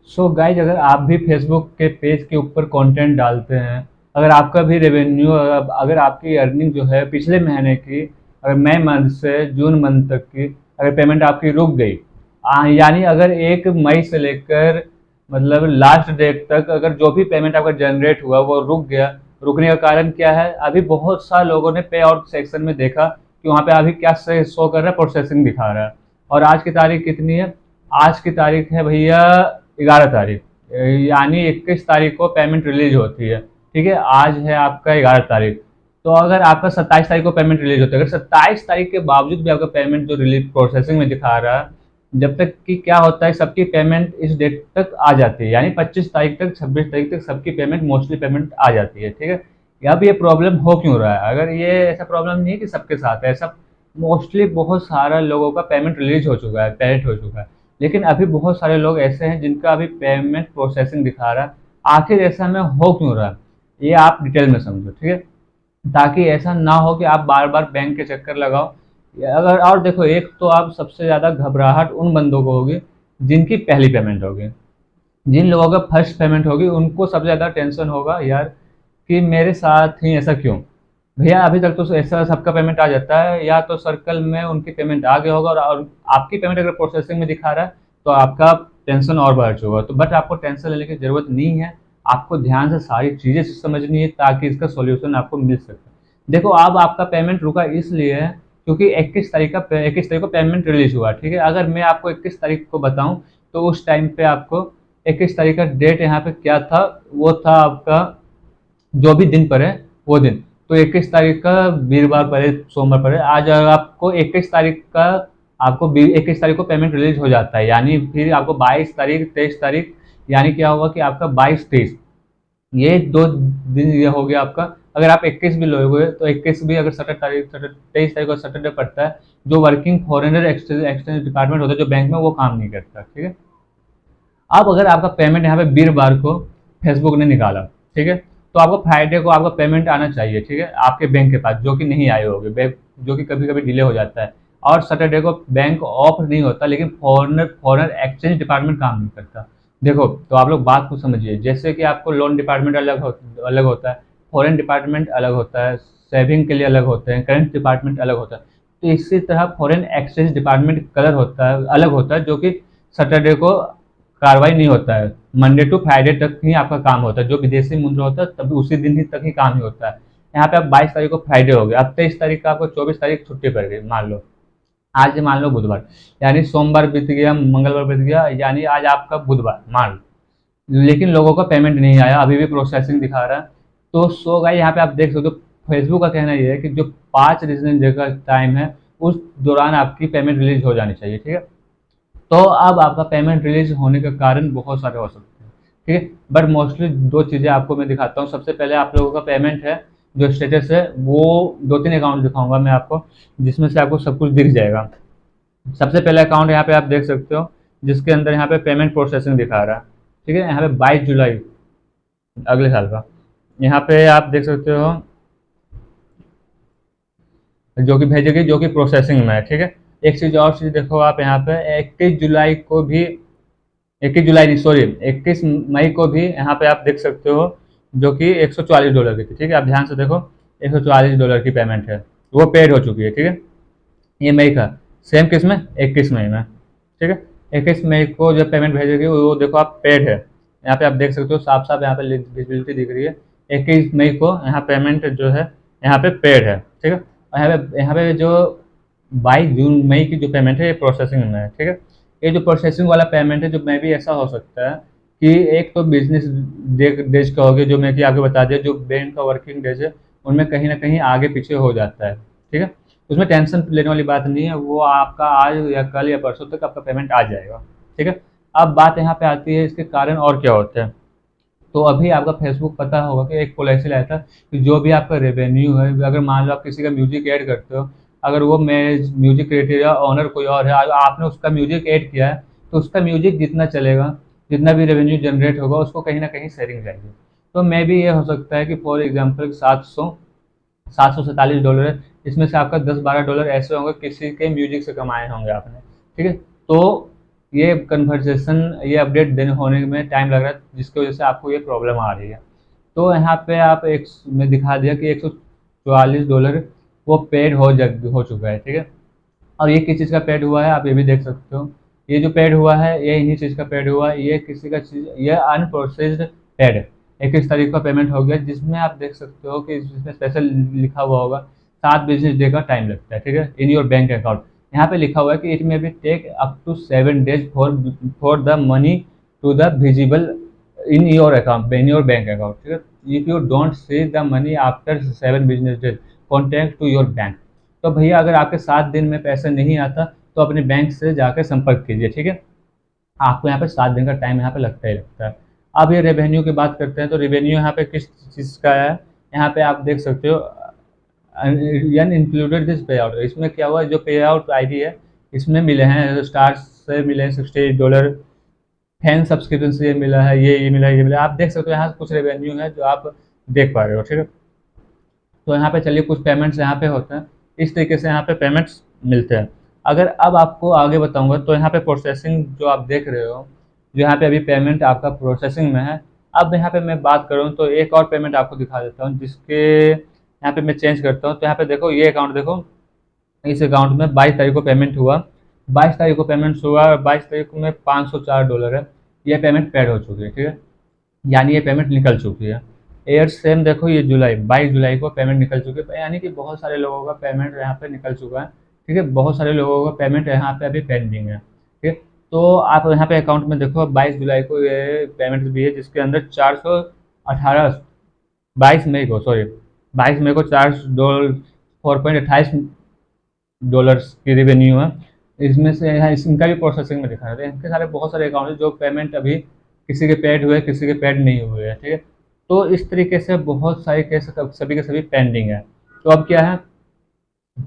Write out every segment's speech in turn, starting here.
So guys, अगर आप भी फेसबुक के पेज के ऊपर कंटेंट डालते हैं, अगर आपका भी रेवेन्यू, अगर आपकी अर्निंग जो है पिछले महीने की, अगर मई मंथ से जून मंथ तक की अगर पेमेंट आपकी रुक गई, यानी अगर 1 मई से लेकर मतलब लास्ट डेट तक अगर जो भी पेमेंट आपका जनरेट हुआ वो रुक गया। रुकने का कारण क्या है? अभी बहुत सारे लोगों ने पे आउट सेक्शन में देखा कि वहाँ पे अभी क्या शो कर रहा है, प्रोसेसिंग दिखा रहा है। और आज की तारीख कितनी है? आज की तारीख है भैया 11 तारीख, यानी 21 तारीख को पेमेंट रिलीज होती है। ठीक है, आज है आपका 11 तारीख। तो अगर आपका 27 तारीख को पेमेंट रिलीज होता है, अगर 27 तारीख के बावजूद भी आपका पेमेंट जो रिलीज प्रोसेसिंग में दिखा रहा है, जब तक कि क्या होता है सबकी पेमेंट इस डेट तक आ जाती है, यानी 25 तारीख तक, 26 तारीख तक सबकी पेमेंट, मोस्टली पेमेंट आ जाती है। ठीक है, अब ये प्रॉब्लम हो क्यों रहा है? अगर ये ऐसा प्रॉब्लम नहीं है कि सबके साथ है, ऐसा मोस्टली बहुत सारा लोगों का पेमेंट रिलीज हो चुका है, पेड हो चुका है। लेकिन अभी बहुत सारे लोग ऐसे हैं जिनका अभी पेमेंट प्रोसेसिंग दिखा रहा है। आखिर ऐसा में हो क्यों रहा है, ये आप डिटेल में समझो। ठीक है, ताकि ऐसा ना हो कि आप बार बार बैंक के चक्कर लगाओ। अगर और देखो, एक तो आप सबसे ज़्यादा घबराहट उन बंदों को होगी जिनकी पहली पेमेंट होगी। जिन लोगों का फर्स्ट पेमेंट होगी उनको सबसे ज़्यादा टेंशन होगा, यार कि मेरे साथ ही ऐसा क्यों। भैया अभी तक तो ऐसा सबका पेमेंट आ जाता है, या तो सर्कल में उनकी पेमेंट आ गया होगा, और आपकी पेमेंट अगर प्रोसेसिंग में दिखा रहा है तो आपका टेंशन और बढ़ चुका है। तो बट आपको टेंशन लेने की ज़रूरत नहीं है। आपको ध्यान से सारी चीज़ें समझनी है ताकि इसका सॉल्यूशन आपको मिल सके। देखो, अब आपका पेमेंट रुका इसलिए है क्योंकि 21 तारीख को पेमेंट रिलीज हुआ। ठीक है, अगर मैं आपको 21 तारीख को बताऊं तो उस टाइम पे आपको 21 तारीख का डेट यहाँ पे क्या था? वो था आपका जो भी दिन पड़े वो दिन। तो 21 तारीख का वीरवार पड़े, सोमवार पड़े, आज अगर आपको 21 तारीख का, आपको 21 तारीख को पेमेंट रिलीज हो जाता है, यानी फिर आपको 22 तारीख, 23 तारीख, यानी क्या होगा कि आपका 22, 23, ये 2 दिन ये हो गया आपका। अगर आप 21 भी लोगे तो 21 भी अगर सैटरडे तारीख, 23 तारीख को सैटरडे पड़ता है, जो working foreigner exchange exchange department होता है जो बैंक में, वो काम नहीं करता। ठीक है, अब अगर आपका पेमेंट यहाँ पे वीरवार को फेसबुक ने निकाला, ठीक है, तो आपको फ्राइडे को आपका पेमेंट आना चाहिए। ठीक है, आपके बैंक के पास, जो कि नहीं आए होंगे, जो कि कभी कभी डिले हो जाता है। और सैटरडे को बैंक ऑफ नहीं होता, लेकिन फॉरनर फॉरनर एक्सचेंज डिपार्टमेंट काम नहीं करता। देखो, तो आप लोग बात को समझिए, जैसे कि आपको लोन डिपार्टमेंट अलग होता है, फॉरेन डिपार्टमेंट अलग होता है, सेविंग के लिए अलग होते हैं, करंट डिपार्टमेंट अलग होता है। तो इसी तरह फॉरेन एक्सचेंज डिपार्टमेंट कलर होता है, अलग होता है, जो कि सैटरडे को कार्रवाई नहीं होता है। मंडे टू फ्राइडे तक ही आपका काम होता है, जो विदेशी मुद्रा होता है तभी उसी दिन ही तक ही काम ही होता है। यहाँ पे अब 22 तारीख को फ्राइडे हो गया, अब 23 तारीख का आपको 24 तारीख छुट्टी पड़ गई मान लो। आज मान लो बुधवार, यानी सोमवार बीत गया, मंगलवार बीत गया, यानी आज आपका बुधवार मान लो। लेकिन लोगों का पेमेंट नहीं आया, अभी भी प्रोसेसिंग दिखा रहा है। तो सो गाइस, यहाँ पे आप देख सकते हो, फेसबुक का कहना ये है कि जो 5 रीजन जगह टाइम है उस दौरान आपकी पेमेंट रिलीज हो जानी चाहिए। ठीक है, तो अब आपका पेमेंट रिलीज होने का कारण बहुत सारे हो सकते हैं। ठीक है, बट मोस्टली 2 चीज़ें आपको मैं दिखाता हूँ। सबसे पहले आप लोगों का पेमेंट है, जो स्टेटस है, वो 2-3 अकाउंट दिखाऊंगा मैं आपको, जिसमें से आपको सब कुछ दिख जाएगा। सबसे पहले अकाउंट यहाँ पे आप देख सकते हो, जिसके अंदर यहाँ पे पेमेंट प्रोसेसिंग दिखा रहा है। ठीक है, यहाँ पे 22 जुलाई अगले साल का, यहाँ पे आप देख सकते हो, जो कि भेजेगी, जो कि प्रोसेसिंग में है। ठीक है, एक चीज़ और चीज़ देखो, आप यहाँ पे 21 जुलाई को भी, 21 जुलाई नहीं, सॉरी, 21 मई को भी यहाँ पे आप देख सकते हो, जो कि $144 की थी। ठीक है, आप ध्यान से देखो, $144 की पेमेंट है, वो पेड हो चुकी है। ठीक है, ये मई का, सेम किस में, 21 मई में। ठीक है, 21 मई को जब पेमेंट भेजेगी वो देखो आप, पेड है। यहाँ पे आप देख सकते हो, साफ साफ यहाँ पे विजिबिलिटी दिख रही है, 21 मई को यहाँ पेमेंट जो है, यहाँ पे पेड है। ठीक है, और यहाँ पे जो 22 मई की जो पेमेंट है ये प्रोसेसिंग में है। ठीक है, ये जो प्रोसेसिंग वाला पेमेंट है, जो मे भी ऐसा हो सकता है कि एक तो बिजनेस डेज का हो गया, जो मैं कि आपको बता दिया, जो बैंक का वर्किंग डेज है उनमें कहीं ना कहीं आगे पीछे हो जाता है। ठीक है, उसमें टेंशन लेने वाली बात नहीं है, वो आपका आज या कल या परसों तक आपका पेमेंट आ जाएगा। ठीक है, अब बात यहाँ पे आती है इसके कारण और क्या होते हैं। तो अभी आपका फेसबुक पता होगा कि एक पॉलिसी लाया था कि जो भी आपका रेवेन्यू है, अगर मान लो आप किसी का म्यूजिक ऐड करते हो, अगर वो म्यूजिक क्रिएटर ऑनर कोई और है, अगर आपने उसका म्यूजिक ऐड किया है, तो उसका म्यूजिक जितना चलेगा, जितना भी रेवेन्यू जनरेट होगा, उसको कहीं ना कहीं शेयरिंग जाएगी। तो मे भी ये हो सकता है कि फॉर एग्जाम्पल 747 डॉलर है, इसमें से आपका $10-12 ऐसे होंगे किसी के म्यूजिक से कमाए होंगे आपने। ठीक है, तो ये कन्वर्सेशन, ये अपडेट देने होने में टाइम लग रहा है, जिसकी वजह से आपको ये प्रॉब्लम आ रही है। तो यहाँ पे आप एक में दिखा दिया कि $144 वो पेड हो चुका है, ठीक है। और ये किस चीज़ का पेड हुआ है आप ये भी देख सकते हो। ये जो पेड हुआ है ये इन्हीं चीज़ का पेड हुआ है, ये किसी का चीज़, ये अनप्रोसेस्ड पेड है। 21 तारीख का पेमेंट हो गया, जिसमें आप देख सकते हो कि इसमें स्पेशल लिखा हुआ होगा 7 बिजनेस डे का टाइम लगता है, ठीक है, इन योर बैंक अकाउंट। यहाँ पे लिखा हुआ है कि it may be take up to 7 days for the money to the visible in your account, in your bank account, ठीक है। If you don't see the money after 7 business days contact to your bank. तो भैया अगर आपके 7 दिन में पैसा नहीं आता तो अपने बैंक से जाकर संपर्क कीजिए, ठीक है। आपको यहाँ पे 7 दिन का टाइम यहाँ पे लगता ही लगता है। अब ये रेवेन्यू की बात करते हैं, तो रेवेन्यू यहाँ पे किस चीज़ का है, यहाँ पे आप देख सकते हो अन इंक्लूडेड दिस पे आउट। इसमें क्या हुआ, जो पे आउट ID है इसमें मिले हैं, स्टार्स से मिले हैं $68, फैन सब्सक्रिप्शन से ये मिला है, ये मिला है, ये मिला है। आप देख सकते हो यहाँ कुछ रेवेन्यू है जो आप देख पा रहे हो, ठीक है। तो यहाँ पे चलिए कुछ पेमेंट्स यहाँ पे होते हैं, इस तरीके से यहाँ पे पेमेंट्स मिलते हैं। अगर अब आपको आगे बताऊंगा तो यहाँ पे प्रोसेसिंग जो आप देख रहे हो, जो यहाँ पे अभी पेमेंट आपका प्रोसेसिंग में है। अब यहाँ पे मैं बात करूँ तो एक और पेमेंट आपको दिखा देता हूँ, जिसके यहाँ पे मैं चेंज करता हूँ। तो यहाँ पे देखो ये अकाउंट देखो, इस अकाउंट में 22 तारीख को पेमेंट हुआ, 22 तारीख को पेमेंट हुआ और 22 तारीख में $504 है, ये पेमेंट पेड हो चुकी है, ठीक है, यानी ये पेमेंट निकल चुकी है। एयर सेम देखो, ये जुलाई 22 जुलाई को पेमेंट निकल चुकी है, यानी कि बहुत सारे लोगों का पेमेंट यहाँ पे निकल चुका है, ठीक है। बहुत सारे लोगों का पेमेंट यहाँ पे अभी पेंडिंग है, ठीक है। तो आप यहाँ पे अकाउंट में देखो 22 जुलाई को ये पेमेंट भी है, जिसके अंदर 418 22 मई को, सॉरी 22 मई को $4.28 की रेवेन्यू है। इसमें से यहाँ इनका भी प्रोसेसिंग में दिखा रहा है। इनके सारे बहुत सारे अकाउंट है जो पेमेंट अभी किसी के पेड हुए, किसी के पेड नहीं हुए हैं, ठीक है। तो इस तरीके से बहुत सारे केस सभी के सभी पेंडिंग है। तो अब क्या है,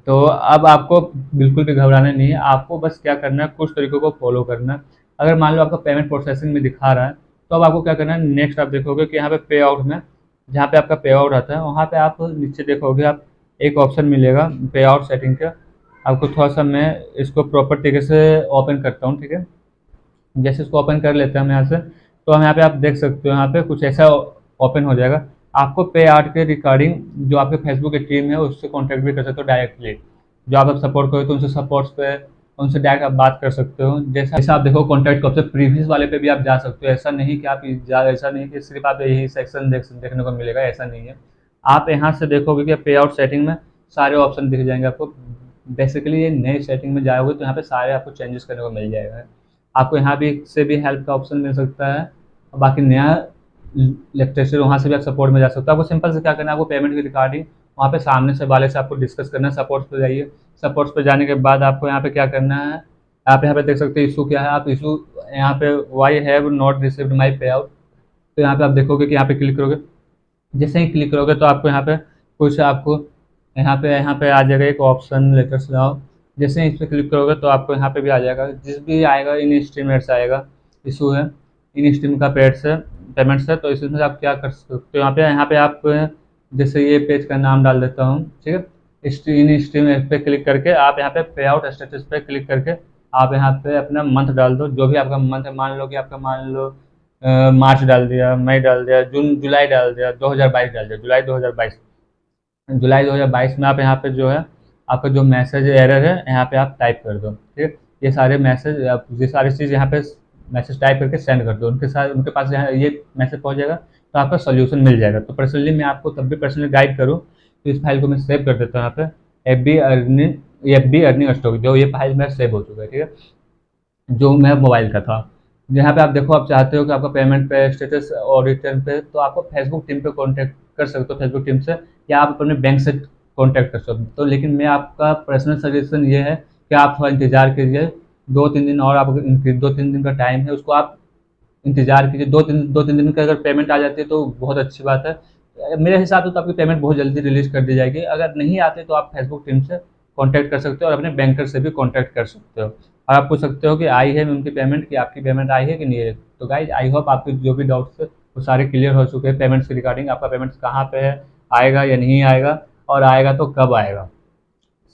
तो अब आपको बिल्कुल भी घबराना नहीं है, आपको बस क्या करना है, कुछ तरीकों को फॉलो करना है। अगर मान लो आपका पेमेंट प्रोसेसिंग में दिखा रहा है, तो अब आपको क्या करना है, नेक्स्ट आप देखोगे कि यहाँ पे पे आउट में, जहाँ पे आपका पे आउट आता है वहाँ पे आप नीचे देखोगे, आप एक ऑप्शन मिलेगा पे आउट सेटिंग का। आपको थोड़ा सा मैं इसको प्रॉपर तरीके से ओपन करता हूँ, ठीक है। जैसे इसको ओपन कर लेते हैं हम यहाँ से, तो हम यहाँ पे आप देख सकते हो यहाँ पे कुछ ऐसा ओपन हो जाएगा। आपको पे आर्ट के रिगार्डिंग जो आपके फेसबुक की टीम है उससे कांटेक्ट भी कर सकते हो डायरेक्टली। जो आप सपोर्ट करो तो उनसे सपोर्ट्स पे, उनसे डायरेक्ट आप बात कर सकते हो। जैसा आप देखो कॉन्टैक्ट को प्रीवियस वाले पे भी आप जा सकते हो। ऐसा नहीं कि ऐसा नहीं कि सिर्फ आप यही सेक्शन देखने को मिलेगा, ऐसा नहीं है। आप यहाँ से देखोगे कि पे आउट सेटिंग में सारे ऑप्शन दिख जाएंगे आपको। बेसिकली ये नई सेटिंग में जाओगे तो यहाँ पे सारे आपको चेंजेस करने को मिल जाएगा। आपको यहाँ भी से भी हेल्प का ऑप्शन मिल सकता है, और बाकी नया लेक्चर वहाँ से भी आप सपोर्ट में जा सकते हो। आपको सिंपल से क्या करना है, आपको पेमेंट की रिगार्डिंग वहाँ पे सामने से वाले से आपको डिस्कस करना है। सपोर्ट्स पे जाइए, सपोर्ट्स पे जाने के बाद आपको यहाँ पे क्या करना है, आप यहाँ पे देख सकते हो इशू क्या है। आप इशू यहाँ पे वाई हैव नॉट रिसीव्ड माई पे आउट, तो यहाँ पे आप देखोगे कि यहाँ पे क्लिक करोगे। जैसे ही क्लिक करोगे तो आपको यहाँ पे कुछ आपको यहाँ पे आ जाएगा एक ऑप्शन लेटर्स नाउ। जैसे ही इस पर क्लिक करोगे तो आपको यहाँ पे भी आ जाएगा, जिस भी आएगा इन एस्टीमेट्स आएगा, इशू है इन स्ट्रीम का पेमेंट्स है। तो इसमें आप क्या कर सकते हो, यहाँ पे आप जैसे ये पेज का नाम डाल देता हूँ, ठीक है। इन स्ट्रीम पे क्लिक करके आप यहाँ पे पे आउट स्टेटस पे क्लिक करके आप यहाँ पे अपना मंथ डाल दो, जो भी आपका मंथ है। मान लो कि आपका, मान लो मार्च डाल दिया, मई डाल दिया, जून जुलाई डाल दिया, 2022 डाल दिया, जुलाई 2022 में आप यहाँ पे जो है आपका जो मैसेज एरर है यहाँ पे आप टाइप कर दो, ठीक है। ये सारे मैसेज, आप ये सारी चीज़ यहाँ पे मैसेज टाइप करके सेंड कर दो, उनके पास यहाँ ये मैसेज पहुँच जाएगा, तो आपका सोल्यूशन मिल जाएगा। तो पर्सनली मैं आपको तब भी पर्सनली गाइड करूँ तो इस फाइल को मैं सेव कर देता हूँ यहाँ पे, FB अर्निंग स्टॉक, जो ये फाइल मेरा सेव हो चुका है, ठीक है, जो मेरा मोबाइल का था। यहाँ पे आप देखो, आप चाहते हो कि आपका पेमेंट पे स्टेटस ऑडिटर पे, तो आपको फेसबुक टीम पे कांटेक्ट कर सकते हो, फेसबुक टीम से, या आप अपने बैंक से कांटेक्ट कर सकते हो। तो लेकिन मैं आपका पर्सनल सजेशन ये है कि आप थोड़ा इंतजार कीजिए, 2-3 दिन और, आप 2-3 दिन का टाइम है, उसको आप इंतजार कीजिए। 2-3 दिन का अगर पेमेंट आ जाती है तो बहुत अच्छी बात है। मेरे हिसाब से तो आपकी पेमेंट बहुत जल्दी रिलीज कर दी जाएगी। अगर नहीं आते तो आप फेसबुक टीम से कांटेक्ट कर सकते हो और अपने बैंकर से भी कांटेक्ट कर सकते हो, और आप पूछ सकते हो कि आई है उनकी पेमेंट, कि आपकी पेमेंट आई है कि नहीं है। तो गाइज आई होप आपके जो भी डाउट्स है वो सारे क्लियर हो चुके हैं पेमेंट्स के रिगार्डिंग। आपका पेमेंट कहाँ पे है, आएगा या नहीं आएगा, और आएगा तो कब आएगा,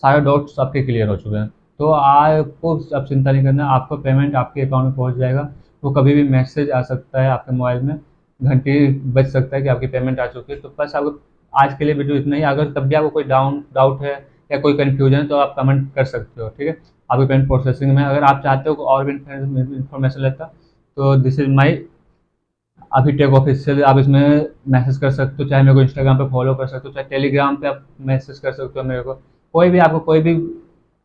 सारे डाउट्स आपके क्लियर हो चुके हैं। तो आपको अब चिंता नहीं करना, आपका पेमेंट आपके अकाउंट में पहुँच जाएगा। तो कभी भी मैसेज आ सकता है आपके मोबाइल में, घंटी बज सकता है कि आपकी पेमेंट आ चुकी है। तो बस आपको आज के लिए वीडियो इतना ही। अगर तब भी आपको कोई डाउट है या कोई कन्फ्यूजन है तो आप कमेंट कर सकते हो, ठीक है? आपकी पेमेंट प्रोसेसिंग में। अगर आप चाहते हो कि और भी इन्फॉर्मेशन लेता, तो दिस इज़ माई अभी टेक ऑफिशियल, आप इसमें मैसेज कर सकते हो, चाहे मेरे को इंस्टाग्राम पे फॉलो कर सकते हो, चाहे टेलीग्राम पे आप मैसेज कर सकते हो मेरे को। कोई भी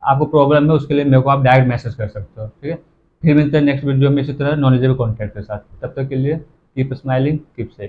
आपको प्रॉब्लम है उसके लिए मेरे को आप डायरेक्ट मैसेज कर सकते हो, ठीक है? फिर मिलते हैं नेक्स्ट वीडियो में इसी तरह नॉलेजेबल कंटेंट के साथ। तब तक के लिए कीप स्माइलिंग, कीप सेफ।